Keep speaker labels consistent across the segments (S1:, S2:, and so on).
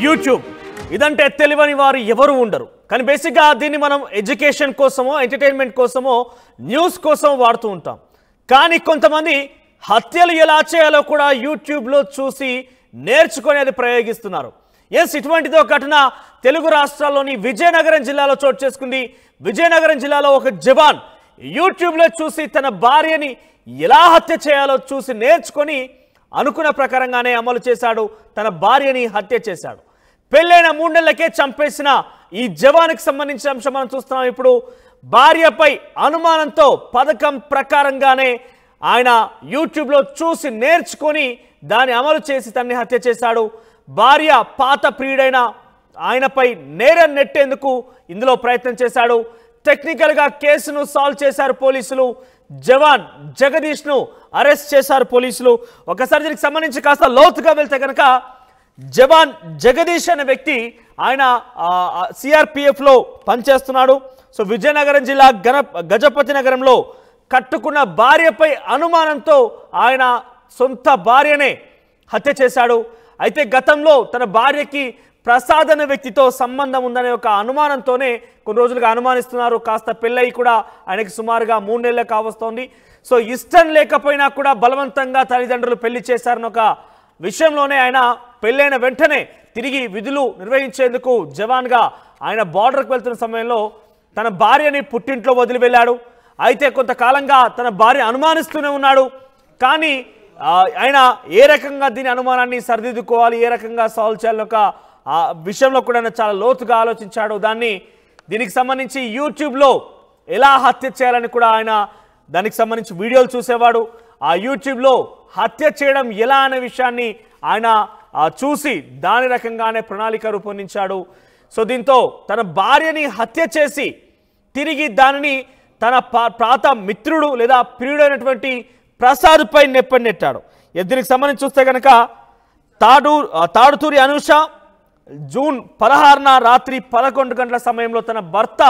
S1: YouTube ఇదంటే తెలియని వారు ఎవరు ఉండరు. కానీ బేసిక్గా దీన్ని మనం ఎడ్యుకేషన్ కోసమో ఎంటర్టైన్మెంట్ కోసమో న్యూస్ కోసం వాడుతూ ఉంటాం. కానీ కొంతమంది హత్యలు ఎలా చేయాలో కూడా యూట్యూబ్లో చూసి నేర్చుకొని అది ప్రయోగిస్తున్నారు. ఇటువంటిదో ఘటన తెలుగు రాష్ట్రాల్లోని విజయనగరం జిల్లాలో చోటు చేసుకుంది. విజయనగరం జిల్లాలో ఒక జవాన్ యూట్యూబ్లో చూసి తన భార్యని ఎలా హత్య చేయాలో చూసి నేర్చుకొని అనుకున్న ప్రకారంగానే అమలు చేశాడు. తన భార్యని హత్య చేశాడు. పెళ్ళైన 3 నెలలకే చంపేసిన ఈ జవాన్కి సంబంధించిన అంశం మనం చూస్తున్నాం. ఇప్పుడు భార్యపై అనుమానంతో పథకం ప్రకారంగానే ఆయన యూట్యూబ్లో చూసి నేర్చుకొని దాన్ని అమలు చేసి తనని హత్య చేశాడు. భార్య పాత ప్రియుడైన ఆయనపై నేరం నెట్టేందుకు ఇందులో ప్రయత్నం చేశాడు. టెక్నికల్గా కేసును సాల్వ్ చేశారు పోలీసులు. జవాన్ జగదీష్ను అరెస్ట్ చేశారు పోలీసులు. ఒకసారి దీనికి సంబంధించి కాస్త లోతుగా వెళ్తే కనుక జవాన్ జగదీష్ అనే వ్యక్తి ఆయన సిఆర్పిఎఫ్లో పనిచేస్తున్నాడు. సో విజయనగరం జిల్లా గజపతి నగరంలో కట్టుకున్న భార్యపై అనుమానంతో ఆయన సొంత భార్యనే హత్య చేశాడు. అయితే గతంలో తన భార్యకి ప్రసాద్ అనే వ్యక్తితో సంబంధం ఉందనే ఒక అనుమానంతోనే కొన్ని రోజులుగా అనుమానిస్తున్నారు. కాస్త పెళ్ళయి కూడా ఆయనకి సుమారుగా 3 నెలలు కావస్తోంది. సో ఇష్టం లేకపోయినా కూడా బలవంతంగా తల్లిదండ్రులు పెళ్లి చేశారన్న ఒక విషయంలోనే ఆయన పెళ్ళైన వెంటనే తిరిగి విధులు నిర్వహించేందుకు జవాన్గా ఆయన బార్డర్కి వెళ్తున్న సమయంలో తన భార్యని పుట్టింట్లో వదిలి వెళ్ళాడు. అయితే కొంతకాలంగా తన భార్య అనుమానిస్తూనే ఉన్నాడు. కానీ ఆయన ఏ రకంగా దీని అనుమానాన్ని సరిదిద్దుకోవాలి, ఏ రకంగా సాల్వ్ చేయాలని ఒక విషయంలో కూడా చాలా లోతుగా ఆలోచించాడు. దీనికి సంబంధించి యూట్యూబ్లో ఎలా హత్య చేయాలని కూడా ఆయన దానికి సంబంధించి వీడియోలు చూసేవాడు. ఆ యూట్యూబ్లో హత్య చేయడం ఎలా అనే విషయాన్ని ఆయన చూసి దాని రకంగానే ప్రణాళిక రూపొందించాడు. సో దీంతో తన భార్యని హత్య చేసి తిరిగి దానిని తన పాత మిత్రుడు లేదా ప్రియుడైనటువంటి ప్రసాద్పై నెట్టాడు. దీనికి సంబంధించి చూస్తే కనుక తాడుతూరి అనూష జూన్ 16న రాత్రి 11 గంటల సమయంలో తన భర్త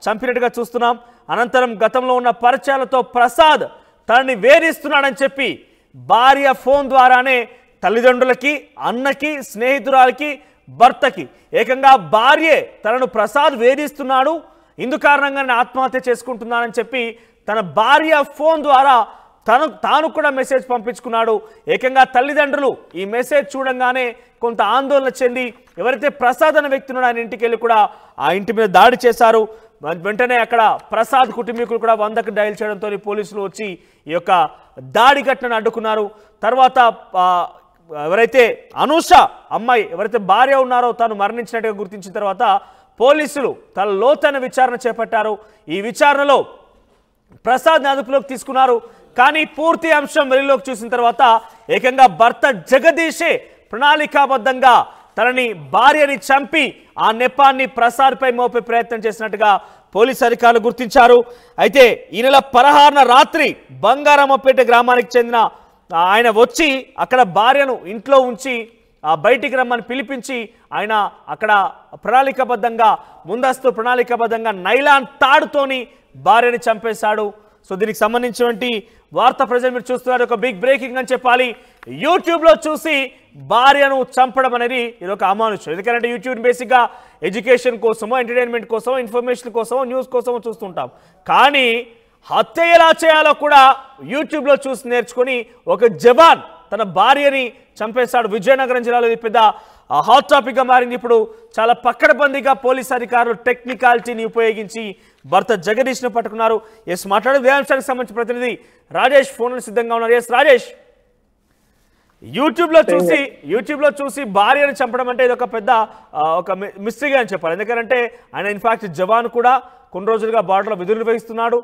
S1: చంపినట్టుగా చూస్తున్నాం. అనంతరం గతంలో ఉన్న పరిచయాలతో ప్రసాద్ తనని వేధిస్తున్నాడని చెప్పి భార్య ఫోన్ ద్వారానే తల్లిదండ్రులకి, అన్నకి, స్నేహితురాలకి, భర్తకి ఏకంగా భార్యే తనను ప్రసాద్ వేధిస్తున్నాడు, ఇందు కారణంగానే ఆత్మహత్య చేసుకుంటున్నానని చెప్పి తన భార్య ఫోన్ ద్వారా తాను కూడా మెసేజ్ పంపించుకున్నాడు. ఏకంగా తల్లిదండ్రులు ఈ మెసేజ్ చూడంగానే కొంత ఆందోళన చెంది ఎవరైతే ప్రసాద్ అనే వ్యక్తి ఉన్నాడో ఆయన ఇంటికి వెళ్ళి కూడా ఆ ఇంటి మీద దాడి చేశారు. వెంటనే అక్కడ ప్రసాద్ కుటుంబీకులు కూడా 100కి డయల్ చేయడంతో పోలీసులు వచ్చి ఈ యొక్క దాడి ఘటనను అడ్డుకున్నారు. తర్వాత ఎవరైతే అనూష అమ్మాయి ఎవరైతే భార్య ఉన్నారో తాను మరణించినట్టుగా గుర్తించిన తర్వాత పోలీసులు తన లోతైన విచారణ చేపట్టారు. ఈ విచారణలో ప్రసాద్ని అదుపులోకి తీసుకున్నారు. కానీ పూర్తి అంశం వెలుగులోకి చూసిన తర్వాత ఏకంగా భర్త జగదీషే ప్రణాళికాబద్ధంగా తనని భార్యని చంపి ఆ నెపాన్ని ప్రసాద్పై మోపే ప్రయత్నం చేసినట్టుగా పోలీసు అధికారులు గుర్తించారు. అయితే ఈ నెల 16న రాత్రి బంగారమ్మపేట గ్రామానికి చెందిన ఆయన వచ్చి అక్కడ భార్యను ఇంట్లో ఉంచి బయటికి రమ్మని పిలిపించి ఆయన అక్కడ ముందస్తు ప్రణాళికాబద్ధంగా నైలాన్ తాడుతోని భార్యని చంపేశాడు. సో దీనికి సంబంధించినటువంటి వార్త ప్రజలు మీరు చూస్తున్నారు. ఒక బిగ్ బ్రేకింగ్ అని చెప్పాలి. యూట్యూబ్లో చూసి భార్యను చంపడం అనేది ఇది ఒక అమానుషం. ఎందుకంటే యూట్యూబ్ బేసిక్గా ఎడ్యుకేషన్ కోసమో, ఎంటర్టైన్మెంట్ కోసమో, ఇన్ఫర్మేషన్ కోసమో, న్యూస్ కోసమో చూస్తుంటాం. కానీ హత్య ఎలా చేయాలో కూడా యూట్యూబ్లో చూసి నేర్చుకొని ఒక జవాన్ తన భార్యని చంపేశాడు. విజయనగరం జిల్లాలో ఇది పెద్ద హాట్ టాపిక్గా మారింది. ఇప్పుడు చాలా పక్కడబందీగా పోలీస్ అధికారులు టెక్నికాలిటీని ఉపయోగించి భర్త జగదీష్ను పట్టుకున్నారు. మాట్లాడే విషయానికి సంబంధించిన ప్రతినిధి రాజేష్ ఫోన్లు సిద్ధంగా ఉన్నారు. రాజేష్, యూట్యూబ్లో చూసి భార్యను చంపడం అంటే ఇది ఒక పెద్ద ఒక మిస్టరీగా అని చెప్పాలి. ఎందుకంటే ఆయన ఇన్ఫాక్ట్ జవాన్ కూడా కొన్ని రోజులుగా బార్డర్లో విధులు నిర్వహిస్తున్నాడు.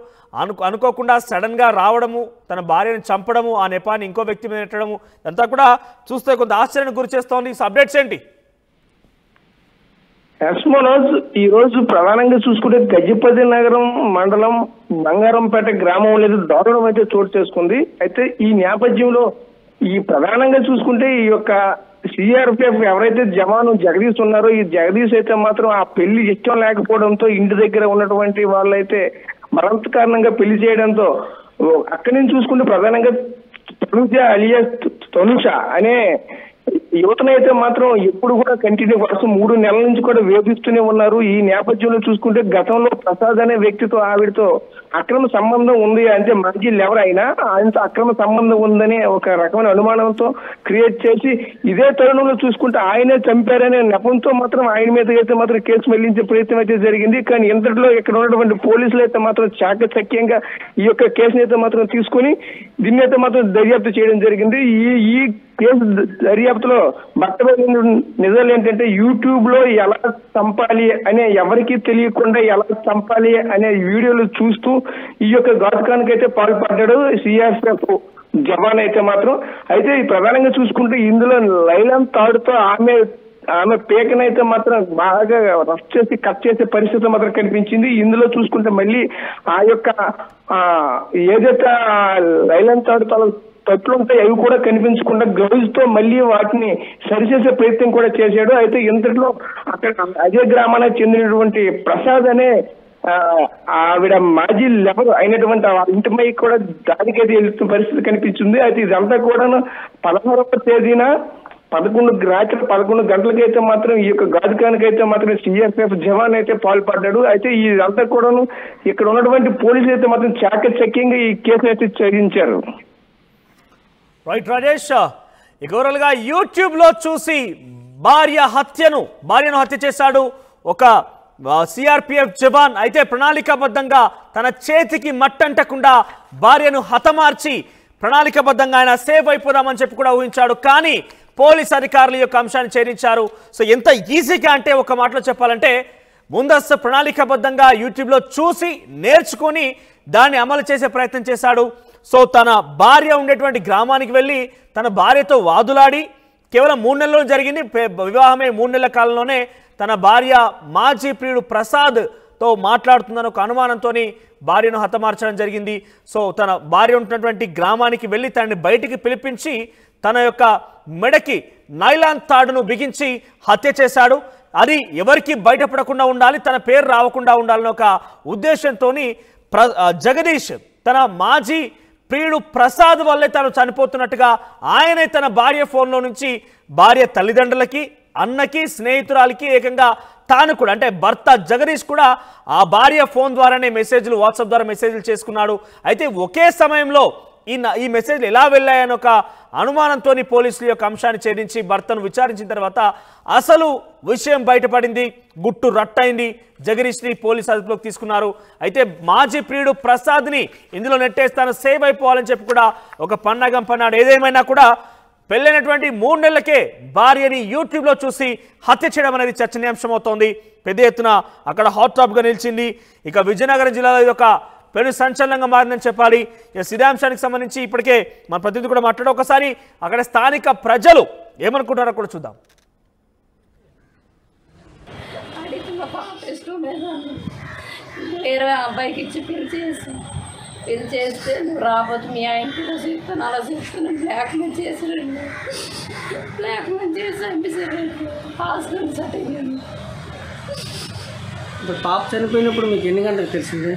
S1: అనుకోకుండా సడన్గా రావడము, తన భార్యను చంపడము, ఆ నెపాన్ని ఇంకో వ్యక్తి మీద నెట్టడము అంతా కూడా చూస్తే కొంత ఆశ్చర్యానికి గురి చేస్తోంది. అప్డేట్స్ ఏంటి?
S2: మనోజ్, ఈ రోజు ప్రధానంగా చూసుకుంటే గజపతి నగరం మండలం బంగారంపేట గ్రామంలో దారుణం అయితే చోటు చేసుకుంది. అయితే ఈ నేపథ్యంలో ఈ ప్రధానంగా చూసుకుంటే ఈ యొక్క సిఆర్పిఎఫ్ ఎవరైతే జవాను జగదీష్ ఉన్నారో ఈ జగదీష్ అయితే మాత్రం ఆ పెళ్లి ఇష్టం లేకపోవడంతో ఇంటి దగ్గర ఉన్నటువంటి వాళ్ళైతే మరింత కారణంగా పెళ్లి చేయడంతో అక్కడి నుంచి చూసుకుంటే ప్రధానంగా తనుజ అలియాస్ తనుష అనే యువతనైతే మాత్రం ఎప్పుడు కూడా కంటిన్యూ వరుస 3 నెలల నుంచి కూడా వేధిస్తూనే ఉన్నారు. ఈ నేపథ్యంలో చూసుకుంటే గతంలో ప్రసాద్ అనే వ్యక్తితో ఆవిడతో అక్రమ సంబంధం ఉంది, అంటే మంజీలు ఎవరైనా ఆయనతో అక్రమ సంబంధం ఉందని ఒక రకమైన అనుమానంతో క్రియేట్ చేసి ఇదే తరుణంలో చూసుకుంటే ఆయనే చంపారనే నెపంతో మాత్రం ఆయన మీద అయితే మాత్రం కేసు మళ్లించే ప్రయత్నం అయితే జరిగింది. కానీ ఇంతటిలో ఇక్కడ ఉన్నటువంటి పోలీసులు అయితే మాత్రం చాకచక్యంగా ఈ యొక్క కేసుని అయితే మాత్రం తీసుకొని దీన్ని అయితే మాత్రం దర్యాప్తు చేయడం జరిగింది. ఈ కేసు దర్యాప్తులో బట్టబయలు నిజాలు ఏంటంటే యూట్యూబ్ లో ఎలా చంపాలి అనే ఎవరికీ తెలియకుండా ఎలా చంపాలి అనే వీడియోలు చూస్తూ ఈ యొక్క ఘాతుకానికి అయితే పాల్పడ్డాడు సిఆర్పిఎఫ్ జవాన్ అయితే మాత్రం. అయితే ప్రధానంగా చూసుకుంటే ఇందులో లైలాన్ తాడుతో ఆమె పేకనైతే మాత్రం బాగా రఫ్ చేసి కట్ చేసే పరిస్థితి మాత్రం కనిపించింది. ఇందులో చూసుకుంటే మళ్ళీ ఆ యొక్క ఏదైతే లైలాన్ తాడు తట్లు ఉంటాయి అవి కూడా కనిపించకుండా గౌజ్ తో మళ్ళీ వాటిని సరిచేసే ప్రయత్నం కూడా చేశాడు. అయితే ఇంతట్లో అక్కడ అదే గ్రామానికి చెందినటువంటి ప్రసాద్ అనే ఆవిడ మాజీ లెవర్ అయినటువంటి ఇంటిపై కూడా దాడికైతే వెళ్తున్న పరిస్థితి కనిపించింది. అయితే ఇదంతా కూడా 16వ తేదీన రాత్రి 11 గంటలకైతే మాత్రం ఈ యొక్క ఘాతుకానికైతే మాత్రం సిఆర్పిఎఫ్ జవాన్ అయితే పాల్పడ్డాడు. అయితే ఇదంతా కూడాను ఇక్కడ ఉన్నటువంటి పోలీసులు అయితే మాత్రం చాకచక్యంగా ఈ కేసు అయితే ఛేదించారు.
S1: రైట్ రాజేష్, ఓవరాల్గా యూట్యూబ్లో చూసి భార్యను హత్య చేశాడు ఒక సిఆర్పిఎఫ్ జవాన్. అయితే ప్రణాళికాబద్ధంగా తన చేతికి మట్టంటకుండా భార్యను హతమార్చి ప్రణాళికాబద్ధంగా ఆయన సేవ్ అయిపోదామని చెప్పి కూడా ఊహించాడు. కానీ పోలీస్ అధికారులు ఈ యొక్క అంశాన్ని ఛేదించారు. సో ఎంత ఈజీగా అంటే ఒక మాటలో చెప్పాలంటే ముందస్తు ప్రణాళికాబద్ధంగా యూట్యూబ్లో చూసి నేర్చుకొని దాన్ని అమలు చేసే ప్రయత్నం చేశాడు. సో తన భార్య ఉండేటువంటి గ్రామానికి వెళ్ళి తన భార్యతో వాదులాడి కేవలం 3 నెలల్లో జరిగింది వివాహమే 3 నెలల కాలంలోనే తన భార్య మాజీ ప్రియుడు ప్రసాద్తో మాట్లాడుతుందని ఒక అనుమానంతో భార్యను హతమార్చడం జరిగింది. సో తన భార్య ఉంటున్నటువంటి గ్రామానికి వెళ్ళి తనని బయటికి పిలిపించి తన యొక్క మెడకి నైలాన్ తాడును బిగించి హత్య చేశాడు. అది ఎవరికి బయటపడకుండా ఉండాలి, తన పేరు రావకుండా ఉండాలని ఒక ఉద్దేశంతో జగదీష్ తన మాజీ ప్రియుడు ప్రసాద్ వల్లే తను చనిపోతున్నట్టుగా ఆయనే తన భార్య ఫోన్లో నుంచి భార్య తల్లిదండ్రులకి, అన్నకి, స్నేహితురాలకి, ఏకంగా తాను కూడా అంటే భర్త జగదీష్ కూడా ఆ భార్య ఫోన్ ద్వారానే మెసేజ్లు, వాట్సాప్ ద్వారా మెసేజ్లు చేసుకున్నాడు. అయితే ఒకే సమయంలో ఈ మెసేజ్లు ఎలా వెళ్ళాయని ఒక అనుమానంతో పోలీసులు యొక్క అంశాన్ని ఛేదించి భర్తను విచారించిన తర్వాత అసలు విషయం బయటపడింది. గుట్టు రట్టయింది. జగదీష్ని పోలీసు అదుపులోకి తీసుకున్నారు. అయితే మాజీ ప్రియుడు ప్రసాద్ని ఇందులో నెట్టేస్తాను, సేవ్ అయిపోవాలని చెప్పి కూడా ఒక పన్నాగం పన్నాడు. ఏదేమైనా కూడా పెళ్ళైనటువంటి 3 నెలలకే భార్యని యూట్యూబ్లో చూసి హత్య చేయడం అనేది చర్చనీయాంశం అవుతోంది. పెద్ద ఎత్తున అక్కడ హాట్ టాప్గా నిలిచింది. ఇక విజయనగరం జిల్లాలో ఇది ఒక పెను సంచలనంగా మారిందని చెప్పాలి. ఇదే అంశానికి సంబంధించి ఇప్పటికే మన ప్రతినిధి కూడా మాట్లాడే ఒకసారి అక్కడ స్థానిక ప్రజలు ఏమనుకుంటారో కూడా చూద్దాం.
S3: వేరే అబ్బాయికి ఇచ్చి పెళ్లి చేస్తే నువ్వు రాబోతు మీ ఇంటిలో చెప్తాను అలా చెప్తాను బ్లాక్మెయిల్ చేసారండి. బ్లాక్మెయిల్ చేసి చంపేసారండి. హాస్పిటల్ సెట్ అయ్యాను.
S4: ఇప్పుడు పాప చనిపోయినప్పుడు మీకు ఎన్ని గంటలకు తెలిసింది?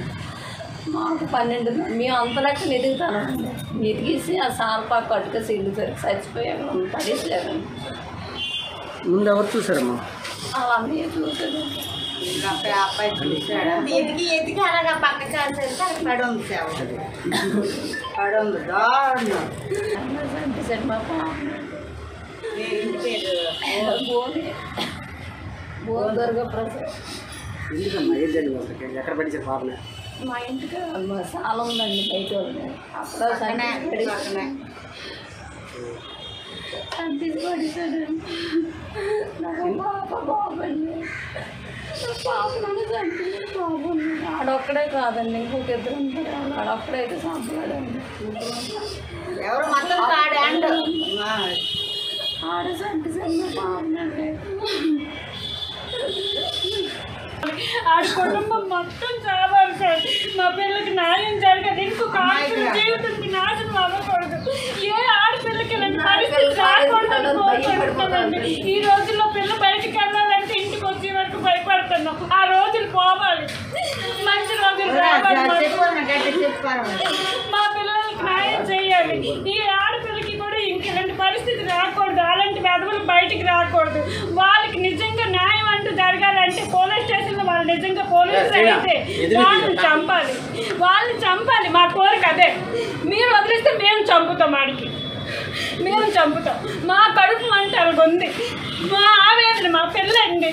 S3: మాకు 12 మేము అంత లెక్క ఎదుగుతానండి. ఎదిగేసి ఆ సాల్పాకు కట్టుకేసి ఇల్లు చచ్చిపోయాను, పడేసారండి.
S4: ముందు ఎవరు చూసారమ్మా?
S3: అలా అన్నయ్య చూసాడు.
S5: అబ్బాయి చూసాడు. ఎదిగి అలాగా పక్క కాల్చేస్తే అది పడుంది
S3: చంపేశాడు మా పాప.
S5: ఇంటి పేరు
S3: దుర్గా ప్రసాద్.
S4: ఎందుకమ్మా ఏం జరిగింది? ఎక్కడ పడించారు పాపనే?
S3: మా ఇంటికి మా చాలా ఉందండి బయట వాళ్ళు. అప్పుడు చంపేసి పడేశాడు. నాకు పాప బాబండి. పాప నన్ను చంపింది బాగుంది. ఆడొక్కడే కాదండి, ఇంకొక 2 ఉంటారు. ఆడొక్కడైతే చంపలేదండి.
S5: ఎవరు మొత్తం
S3: ఆడ చంపేసాను బాగుందండి.
S6: ఆడ కుటుంబం మొత్తం చావాలి సార్. మా పిల్లలకి న్యాయం జరగదు. ఇంకొక ఆడపిల్ల జీవితానికి నాశనం అవ్వకూడదు. ఏ ఆడపిల్లకి ఇలాంటి పరిస్థితి రాకూడదని కోరుకుంటున్నామండి. ఈ రోజుల్లో పిల్ల బయటికి వెళ్ళాలంటే ఇంటికి వచ్చే వరకు భయపడుతున్నాం. ఆ రోజులు పోవాలి, మంచి రోజులు రావాలి. మా పిల్లలకి న్యాయం చేయాలి. ఈ ఆడపిల్లకి కూడా ఇంక ఇలాంటి పరిస్థితి రాకూడదు. అలాంటి వెధవలు నిజంగా పోలీసులు అయితే వాళ్ళని చంపాలి మా కోరిక అదే. మీరు వదిలిస్తే మేము చంపుతాం, ఆడికి మేము చంపుతాం. మా కడుపు మంట ఉంది, మా ఆవేదన, మా పిల్లండి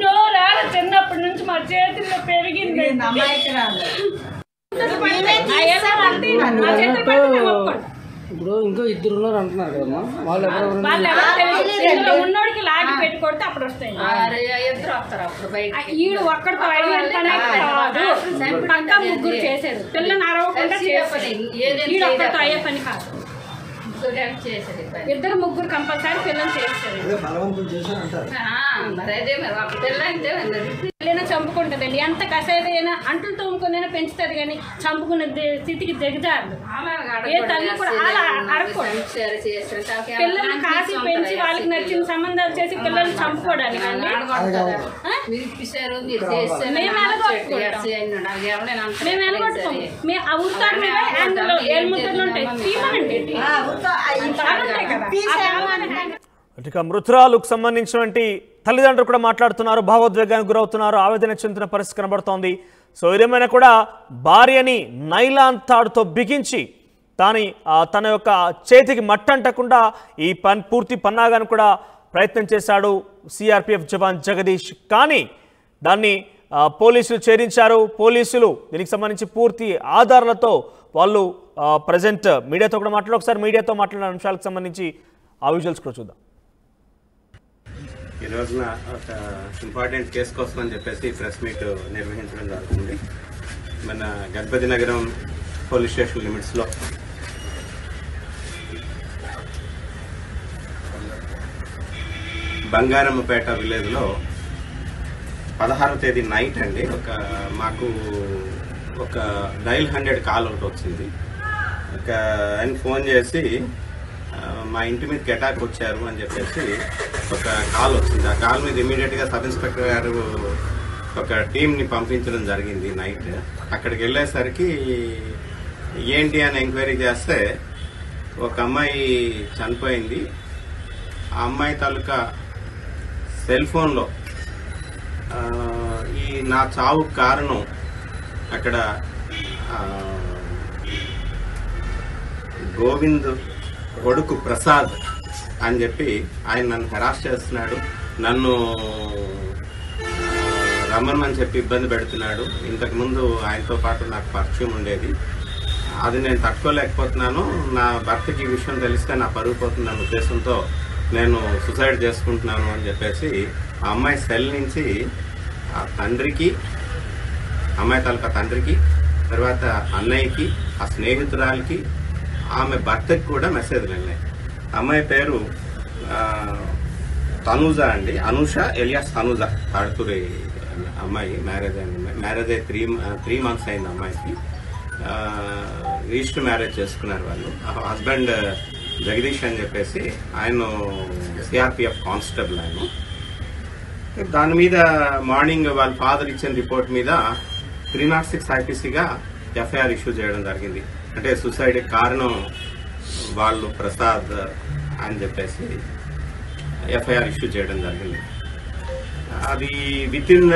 S6: నోరాడ చిన్నప్పటి నుంచి మా చేతుల్లో పెరిగింది.
S4: ఇప్పుడు ఇంకో 2 ఉన్నారు అంటున్నారు కదమ్మా, వాళ్ళు
S6: ఉన్నోడికి లాగి పెట్టుకొడితే అప్పుడు వస్తాయి.
S3: ఇద్దరు వస్తారు అప్పుడు బయట.
S6: ఈడు ఒక్కడితో పక్కా ముగ్గురు చేశారు. పిల్లని అరవకుండా చేస్తారు. ఈడు ఒక్కడితో అయ్యే పని కాదు, ఇద్దరు ముగ్గురు కంపల్సరీ పిల్లలు చేస్తారు. పిల్లైనా చంపుకుంటుందండి, ఎంత కసేదైనా అంటులు తోముకునైనా పెంచుతుంది కానీ చంపుకునే స్థితికి దిగజారు. ఏ తల్లి కూడా అలా అడగకూడదు. పిల్లల్ని కాసి పెంచి వాళ్ళకి నచ్చిన సంబంధాలు చేసి పిల్లల్ని చంపుకోవడానికి మేము ఎలగొట్టుకోము. మేము ఆ ఉత్తాడు మీద ఏళ్ళముద్దలు ఉంటాయి, తీమనండి.
S1: ఇక మృతురాలకు సంబంధించినటువంటి తల్లిదండ్రులు కూడా మాట్లాడుతున్నారు, భావోద్వేగానికి గురవుతున్నారు, ఆవేదన చెందుతున్న పరిస్థితి కనబడుతోంది. సో ఇదేమైనా కూడా భార్యని నైలాన్ తాడుతో బిగించి తన యొక్క చేతికి మట్టంటకుండా ఈ పూర్తి పన్నాగాను కూడా ప్రయత్నం చేశాడు సిఆర్పిఎఫ్ జవాన్ జగదీష్. కానీ దాన్ని పోలీసులు ఛేదించారు. పోలీసులు దీనికి సంబంధించి పూర్తి ఆధారాలతో వాళ్ళు ప్రజెంట్ మీడియాతో కూడా ఒకసారి మీడియాతో మాట్లాడిన అంశాలకు సంబంధించి ఆ విజువల్స్ కూడా చూద్దాం.
S7: ఈ రోజున ఒక ఇంపార్టెంట్ కేసు కోసం అని చెప్పేసి ప్రెస్ మీట్ నిర్వహించడం జరుగుతుంది. మన గజపతి నగరం పోలీస్ స్టేషన్ లిమిట్స్లో బంగారమ్మపేట విలేజ్లో 16వ తేదీ నైట్ అండి మాకు ఒక డైల్ 100 కాల్ ఒకటి వచ్చింది. ఆయన ఫోన్ చేసి మా ఇంటి మీదకి అటాక్ వచ్చారు అని చెప్పేసి ఒక కాల్ వచ్చింది. ఆ కాల్ మీద ఇమీడియట్గా సబ్ ఇన్స్పెక్టర్ గారు ఒక టీంని పంపించడం జరిగింది నైట్. అక్కడికి వెళ్ళేసరికి ఏంటి అని ఎంక్వైరీ చేస్తే ఒక అమ్మాయి చనిపోయింది. ఆ అమ్మాయి తాలూకా సెల్ ఫోన్లో నా చావు కారణం అక్కడ గోవింద్ కొడుకు ప్రసాద్ అని చెప్పి ఆయన నన్ను హెరాస్ చేస్తున్నాడు, నన్ను రమ్మని చెప్పి ఇబ్బంది పెడుతున్నాడు. ఇంతకుముందు ఆయనతో పాటు నాకు పరిచయం ఉండేది, అది నేను తట్టుకోలేకపోతున్నాను. నా భర్తకి ఈ విషయం తెలిస్తే నా పరుగు పోతుందన్న ఉద్దేశంతో నేను సూసైడ్ చేసుకుంటున్నాను అని చెప్పేసి ఆ అమ్మాయి సెల్ నుంచి ఆ తండ్రికి, అమ్మాయి తాలూకా తండ్రికి, తర్వాత అన్నయ్యకి, ఆ స్నేహితురాలకి, ఆమె భర్తకి కూడా మెసేజ్లు వెళ్ళాయి. అమ్మాయి పేరు తనూజ అండి, అనూష ఎలియాస్ తనూజ, తాడుతూరి అమ్మాయి. మ్యారేజ్ అయ్యి 3 months అయింది అమ్మాయికి. రిజిస్టర్ మ్యారేజ్ చేసుకున్నారు వాళ్ళు. హస్బెండ్ జగదీష్ అని చెప్పేసి ఆయన సిఆర్పిఎఫ్ కానిస్టేబుల్. ఆయన దాని మీద మార్నింగ్ వాళ్ళ ఫాదర్ ఇచ్చిన రిపోర్ట్ మీద 306 ఐపీసీగా ఎఫ్ఐఆర్ ఇష్యూ చేయడం జరిగింది. అంటే సూసైడ్ కారణం వాళ్ళు ప్రసాద్ అని చెప్పేసి ఎఫ్ఐఆర్ ఇష్యూ చేయడం జరిగింది. అది వితిన్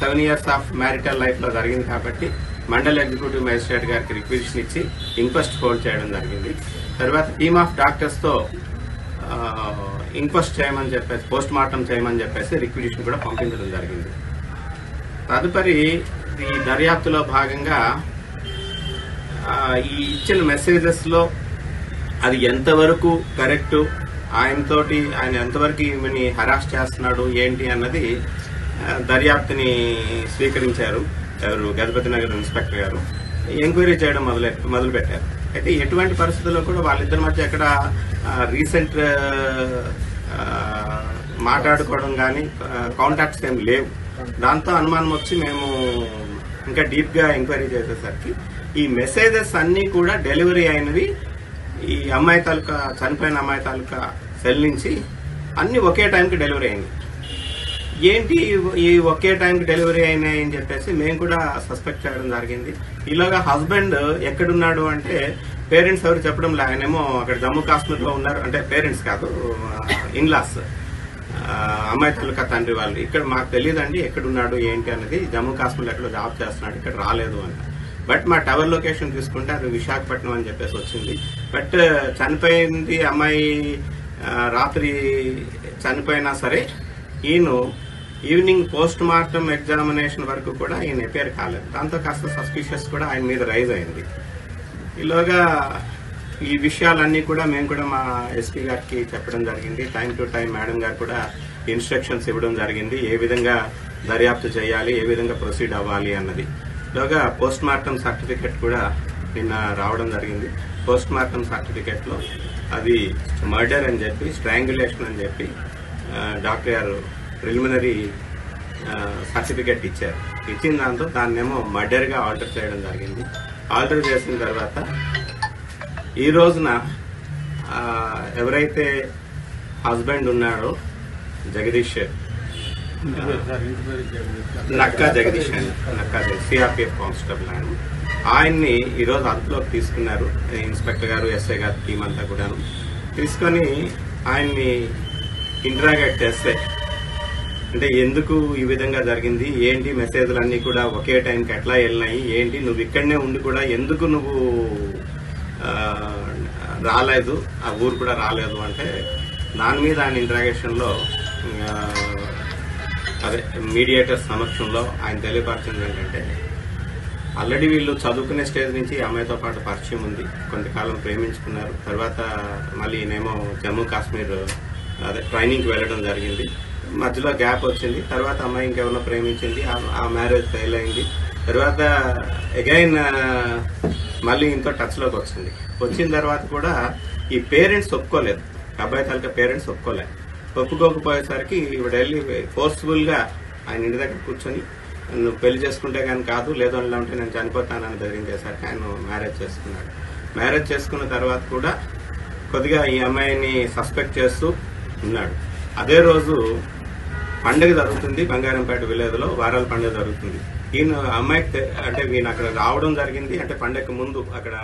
S7: 7 years ఆఫ్ మ్యారిటల్ లైఫ్లో జరిగింది కాబట్టి మండల్ ఎగ్జిక్యూటివ్ మేజిస్ట్రేట్ గారికి రిక్వెజిషన్ ఇచ్చి ఇంక్వెస్ట్ హోల్డ్ చేయడం జరిగింది. తర్వాత టీమ్ ఆఫ్ డాక్టర్స్తో ఇంక్వెస్ట్ చేయమని చెప్పేసి, పోస్ట్ మార్టం చేయమని చెప్పేసి రిక్వెజిషన్ కూడా పంపించడం జరిగింది. తదుపరి ఈ దర్యాప్తులో భాగంగా ఈ ఇచ్చిన మెసేజెస్లో అది ఎంతవరకు కరెక్టు, ఆయన ఎంతవరకు ఈమెని హరాస్ చేస్తున్నాడు ఏంటి అన్నది దర్యాప్తుని స్వీకరించారు ఎవరు గజపతి నగర్ ఇన్స్పెక్టర్ గారు. ఎంక్వైరీ చేయడం మొదలుపెట్టారు. అయితే ఎటువంటి పరిస్థితుల్లో కూడా వాళ్ళిద్దరి మధ్య ఎక్కడ రీసెంట్ మాట్లాడుకోవడం కానీ కాంటాక్ట్స్ ఏం లేవు. దాంతో అనుమానం వచ్చి మేము ఇంకా డీప్గా ఎంక్వైరీ చేసేసరికి ఈ మెసేజెస్ అన్నీ కూడా డెలివరీ అయినవి ఈ అమ్మాయి తాలూకా, చనిపోయిన అమ్మాయి తాలూకా సెల్ నుంచి అన్ని ఒకే టైంకి డెలివరీ అయింది. ఏంటి ఈ ఒకే టైంకి డెలివరీ అయినాయి అని చెప్పేసి మేము కూడా సస్పెక్ట్ చేయడం జరిగింది. ఇలాగా హస్బెండ్ ఎక్కడున్నాడు అంటే పేరెంట్స్ ఎవరు చెప్పడం లే, ఆయనేమో అక్కడ జమ్మూ కాశ్మీర్లో ఉన్నారు. అంటే పేరెంట్స్ కాదు, ఇన్లాస్ అమ్మాయి తాలూకా తండ్రి వాళ్ళు ఇక్కడ మాకు తెలియదండి ఎక్కడున్నాడు ఏంటి అనేది, జమ్మూ కాశ్మీర్లో ఎక్కడో జాబ్ చేస్తున్నాడు, ఇక్కడ రాలేదు అని. బట్ మా టవర్ లొకేషన్ తీసుకుంటే అది విశాఖపట్నం అని చెప్పేసి వచ్చింది. బట్ చనిపోయింది అమ్మాయి రాత్రి చనిపోయినా సరే ఈయన ఈవినింగ్ పోస్ట్ మార్టం ఎగ్జామినేషన్ వరకు కూడా ఈయన అపేర్ కాలేదు. దాంతో కాస్త సస్పిషియస్ కూడా ఆయన మీద రైజ్ అయింది. ఈలోగా ఈ విషయాలన్నీ కూడా మేము కూడా మా ఎస్పీ గారికి చెప్పడం జరిగింది. టైం టు టైం మేడం గారు కూడా ఇన్స్ట్రక్షన్స్ ఇవ్వడం జరిగింది, ఏ విధంగా దర్యాప్తు చేయాలి, ఏ విధంగా ప్రొసీడ్ అవ్వాలి అన్నది. ఈలోగా పోస్ట్ మార్టం సర్టిఫికెట్ కూడా నిన్న రావడం జరిగింది. పోస్ట్ మార్టం సర్టిఫికెట్ లో అది మర్డర్ అని చెప్పి, స్ట్రాంగులేషన్ అని చెప్పి డాక్టర్ గారు ప్రిలిమినరీ సర్టిఫికెట్ ఇచ్చారు. ఇచ్చిన దాంతో దాన్నేమో మర్డర్ గా ఆల్టర్ చేయడం జరిగింది. ఆల్టర్ చేసిన తర్వాత ఈ రోజున ఎవరైతే హస్బెండ్ ఉన్నాడో జగదీష్, నక్కా జగదీష్ అని, నక్కా సిఆర్పిఎఫ్ కానిస్టేబుల్ ఆయన, ఆయన్ని ఈరోజు అదుపులోకి తీసుకున్నారు ఇన్స్పెక్టర్ గారు, ఎస్ఐ గారు, టీం అంతా కూడాను. తీసుకొని ఆయన్ని ఇంటరాగేట్ చేస్తే, అంటే ఎందుకు ఈ విధంగా జరిగింది, ఏంటి మెసేజ్లన్నీ కూడా ఒకే టైంకి ఎట్లా వెళ్ళినాయి, ఏంటి నువ్వు ఇక్కడనే ఉండి కూడా ఎందుకు నువ్వు రాలేదు, ఆ ఊరు కూడా రాలేదు అంటే, దాని మీద ఆయన ఇంటరాగేషన్ లో అదే మీడియేటర్ సమక్షంలో ఆయన తెలియపరిచింది ఏంటంటే, ఆల్రెడీ వీళ్ళు చదువుకునే స్టేజ్ నుంచి అమ్మాయితో పాటు పరిచయం ఉంది, కొంతకాలం ప్రేమించుకున్నారు. తర్వాత మళ్ళీ నేమో జమ్మూ కాశ్మీర్ అదే ట్రైనింగ్కి వెళ్ళడం జరిగింది. మధ్యలో గ్యాప్ వచ్చింది. తర్వాత అమ్మాయి ఇంకెవరినో ప్రేమించింది, ఆ మ్యారేజ్ ఫెయిల్ అయింది. తర్వాత అగైన్ మళ్ళీ ఇంకో టచ్ లోకి వచ్చింది. వచ్చిన తర్వాత కూడా ఈ పేరెంట్స్ ఒప్పుకోలేదు, అబ్బాయి తాలూకా పేరెంట్స్ ఒప్పుకోలేదు. ఒప్పుకోకపోయేసరికి ఇవిడ వెళ్ళి ఫోర్స్ఫుల్ గా ఆయన ఇంటి దగ్గర కూర్చొని, నువ్వు పెళ్లి చేసుకుంటే కానీ కాదు, లేదో ఇలా ఉంటే నేను చనిపోతానని బెదిరించేసరికి ఆయన మ్యారేజ్ చేసుకున్నాడు. మ్యారేజ్ చేసుకున్న తర్వాత కూడా కొద్దిగా ఈ అమ్మాయిని సస్పెక్ట్ చేస్తూ ఉన్నాడు. అదే రోజు పండుగ జరుగుతుంది, బంగారంపేట విలేజ్ లో వారాల పండుగ జరుగుతుంది. ఈయన అమ్మాయికి అంటే ఈయన అక్కడ రావడం జరిగింది, అంటే పండుగ ముందు అక్కడ